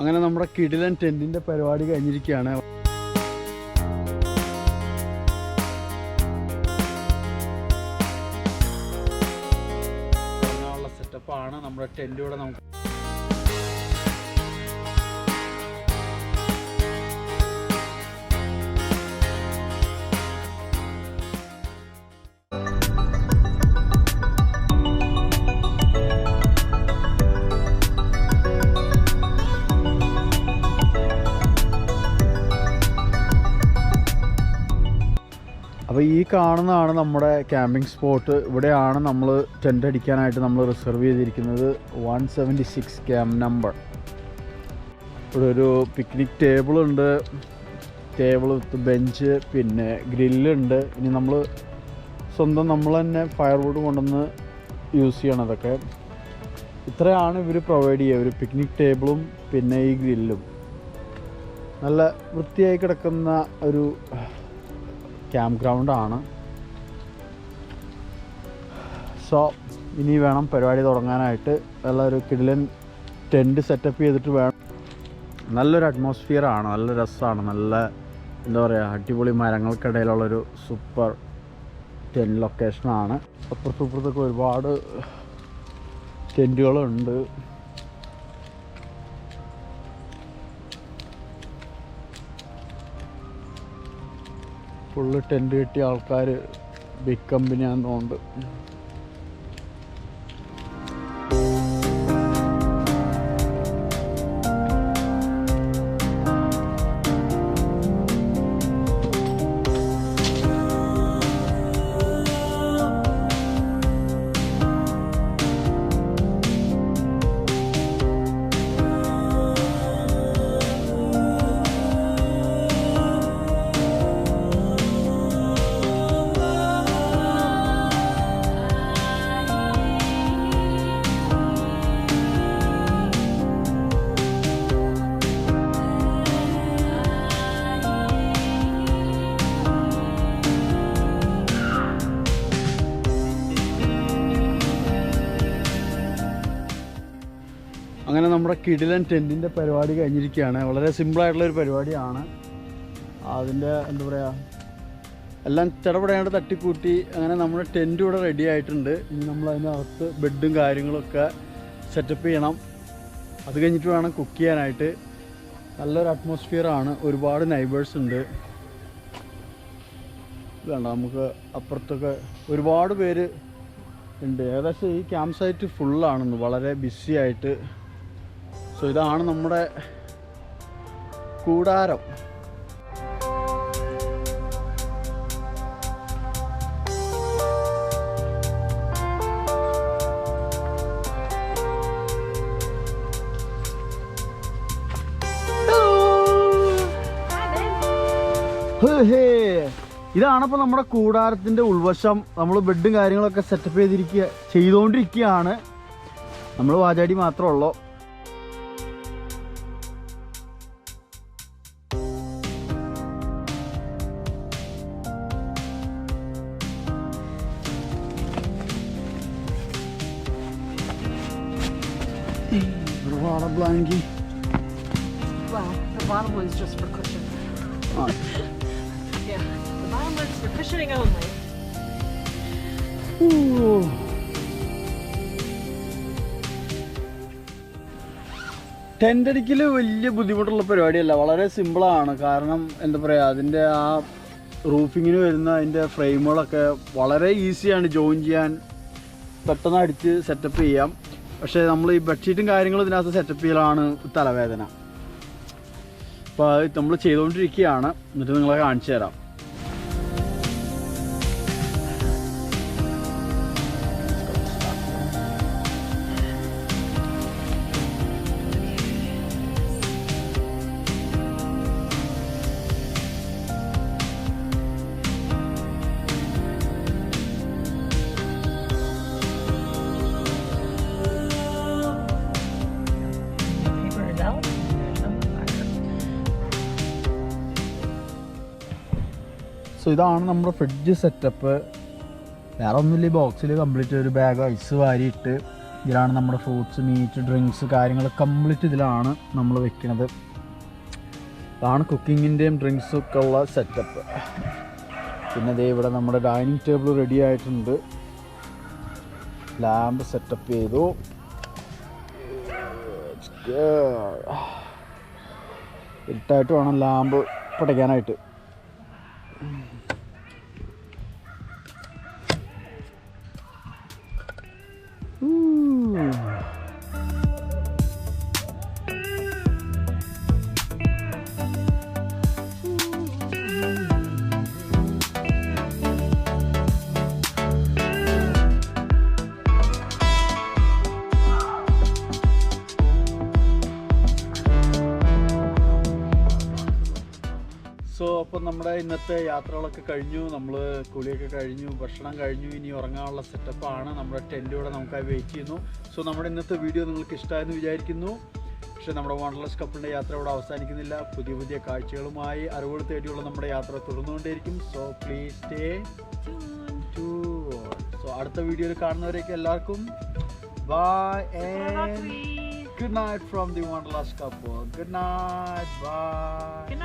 അങ്ങനെ നമ്മുടെ കിടിലൻ ടെൻറ്റിൻ്റെ പരിപാടി കഴിഞ്ഞിരിക്കുകയാണ്. സെറ്റപ്പാണ് നമ്മുടെ ടെൻറ്റിലൂടെ നമുക്ക് അപ്പോൾ ഈ കാണുന്നതാണ് നമ്മുടെ ക്യാമ്പിംഗ് സ്പോട്ട്. ഇവിടെയാണ് നമ്മൾ ടെൻ്റ് അടിക്കാനായിട്ട് നമ്മൾ റിസർവ് ചെയ്തിരിക്കുന്നത്. 176 ക്യാമ്പ് നമ്പർ. ഇവിടെ ഒരു പിക്നിക് ടേബിളുണ്ട്, ടേബിൾ വിത്ത് ബെഞ്ച്, പിന്നെ ഗ്രില്ലുണ്ട്. ഇനി നമ്മൾ സ്വന്തം നമ്മൾ തന്നെ ഫയർവുഡ് കൊണ്ടുവന്ന് യൂസ് ചെയ്യണം. അതൊക്കെ ഇത്രയാണ് ഇവർ പ്രൊവൈഡ് ചെയ്യുക. ഒരു പിക്നിക് ടേബിളും പിന്നെ ഈ ഗ്രില്ലും. നല്ല വൃത്തിയായി കിടക്കുന്ന ഒരു ക്യാമ്പ് ഗ്രൗണ്ടാണ്. സോ ഇനി വേണം പരിപാടി തുടങ്ങാനായിട്ട്. നല്ലൊരു കിടിലൻ ടെൻറ്റ് സെറ്റപ്പ് ചെയ്തിട്ട് വേണം. നല്ലൊരു അറ്റ്മോസ്ഫിയറാണ്, നല്ല രസമാണ്, നല്ല എന്താ പറയുക, അടിപൊളി മരങ്ങൾക്കിടയിലുള്ളൊരു സൂപ്പർ ടെൻറ്റ് ലൊക്കേഷനാണ്. അപ്പുറത്തൊക്കെ ഒരുപാട് ടെൻറ്റുകളുണ്ട്. ഫുള്ള് ടെൻറ്റ് കിട്ടിയ ആൾക്കാർ ബിഗ് കമ്പനിയാണെന്ന് തോന്നുന്നുണ്ട്. അങ്ങനെ നമ്മുടെ കിടിലൻ ടെൻറ്റിൻ്റെ പരിപാടി കഴിഞ്ഞിരിക്കുകയാണ്. വളരെ സിമ്പിളായിട്ടുള്ളൊരു പരിപാടിയാണ്. അതിൻ്റെ എന്താ പറയുക, എല്ലാം ചടപടയാണ്ട് തട്ടിക്കൂട്ടി അങ്ങനെ നമ്മുടെ ടെൻറ്റ് ഇവിടെ റെഡി ആയിട്ടുണ്ട്. ഇനി നമ്മൾ അതിനകത്ത് ബെഡും കാര്യങ്ങളൊക്കെ സെറ്റപ്പ് ചെയ്യണം. അത് കഴിഞ്ഞിട്ട് വേണം കുക്ക് ചെയ്യാനായിട്ട്. നല്ലൊരു അറ്റ്മോസ്ഫിയറാണ്. ഒരുപാട് നൈബേഴ്സ് ഉണ്ട്. വേണ്ട, നമുക്ക് അപ്പുറത്തൊക്കെ ഒരുപാട് പേര് ഉണ്ട്. ഏകദേശം ഈ ക്യാമ്പ് സൈറ്റ് ഫുള്ളാണെന്ന്, വളരെ ബിസി ആയിട്ട്. സോ ഇതാണ് നമ്മുടെ കൂടാരം. ഇതാണിപ്പോൾ നമ്മുടെ കൂടാരത്തിൻ്റെ ഉൾവശം. നമ്മൾ ബെഡും കാര്യങ്ങളൊക്കെ സെറ്റപ്പ് ചെയ്തുകൊണ്ടിരിക്കുകയാണ്. നമ്മൾ വാചാടി മാത്രമേ ഉള്ളൂ. Blankie. Well, the bottom one's just for cushion. Oh. Yeah, the bottom one's for cushioning only. Ooh. Tent അടിക്കൽ വലിയ ബുദ്ധിമുട്ടുള്ള പരിപാടിയല്ല, വളരെ സിമ്പിളാണ്. കാരണം എന്താ പറയുക, അതിൻ്റെ ആ റൂഫിങ്ങിന് വരുന്ന അതിൻ്റെ ഫ്രെയിമുകളൊക്കെ വളരെ ഈസിയാണ് ജോയിൻ ചെയ്യാൻ. പെട്ടെന്ന് അടിച്ച് സെറ്റപ്പ് ചെയ്യാം. പക്ഷേ നമ്മൾ ഈ ബെഡ്ഷീറ്റും കാര്യങ്ങളും ഇതിനകത്ത് സെറ്റപ്പ് ചെയ്യലാണ് തലവേദന. അപ്പോൾ അത് നമ്മൾ ചെയ്തുകൊണ്ടിരിക്കുകയാണ്. എന്നിട്ട് നിങ്ങളെ കാണിച്ചു തരാം. സോ ഇതാണ് നമ്മുടെ ഫ്രിഡ്ജ് സെറ്റപ്പ്. വേറെ ഒന്നുമില്ല, ഈ ബോക്സിൽ കംപ്ലീറ്റ് ഒരു ബാഗ് ഐസ് വാരിയിട്ട് ഇതിലാണ് നമ്മുടെ ഫ്രൂട്ട്സ്, മീറ്റ്, ഡ്രിങ്ക്സ് കാര്യങ്ങൾ കംപ്ലീറ്റ് ഇതിലാണ് നമ്മൾ വെക്കുന്നത്. ഇതാണ് കുക്കിങ്ങിൻ്റെയും ഡ്രിങ്ക്സും ഒക്കെ ഉള്ള സെറ്റപ്പ്. പിന്നെ ദേ ഇവിടെ നമ്മുടെ ഡൈനിങ് ടേബിൾ റെഡി ആയിട്ടുണ്ട്. ലാമ്പ് സെറ്റപ്പ് ചെയ്തു. ഇരുട്ടായിട്ട് വേണം ലാമ്പ് പടയ്ക്കാനായിട്ട്. സോ അപ്പം നമ്മുടെ ഇന്നത്തെ യാത്രകളൊക്കെ കഴിഞ്ഞു. നമ്മൾ കുളിയൊക്കെ കഴിഞ്ഞു, ഭക്ഷണം കഴിഞ്ഞു. ഇനി ഉറങ്ങാനുള്ള സെറ്റപ്പാണ്. നമ്മുടെ ടെൻ്റ് ഇവിടെ നമുക്കായി വെയിറ്റ് ചെയ്യുന്നു. സോ നമ്മുടെ ഇന്നത്തെ വീഡിയോ നിങ്ങൾക്ക് ഇഷ്ടമായെന്ന് വിചാരിക്കുന്നു. പക്ഷേ നമ്മുടെ വാണ്ടർലസ്റ്റ് കപ്പിളിൻ്റെ യാത്ര ഇവിടെ അവസാനിക്കുന്നില്ല. പുതിയ പുതിയ കാഴ്ചകളുമായി അറിവുകൾ തേടിയുള്ള നമ്മുടെ യാത്ര തുടർന്നുകൊണ്ടേയിരിക്കും. So please stay tuned. So അടുത്ത വീഡിയോയിൽ കാണുന്നവരേക്ക് എല്ലാവർക്കും bye and good night from the wanderlust couple. Good night. Bye.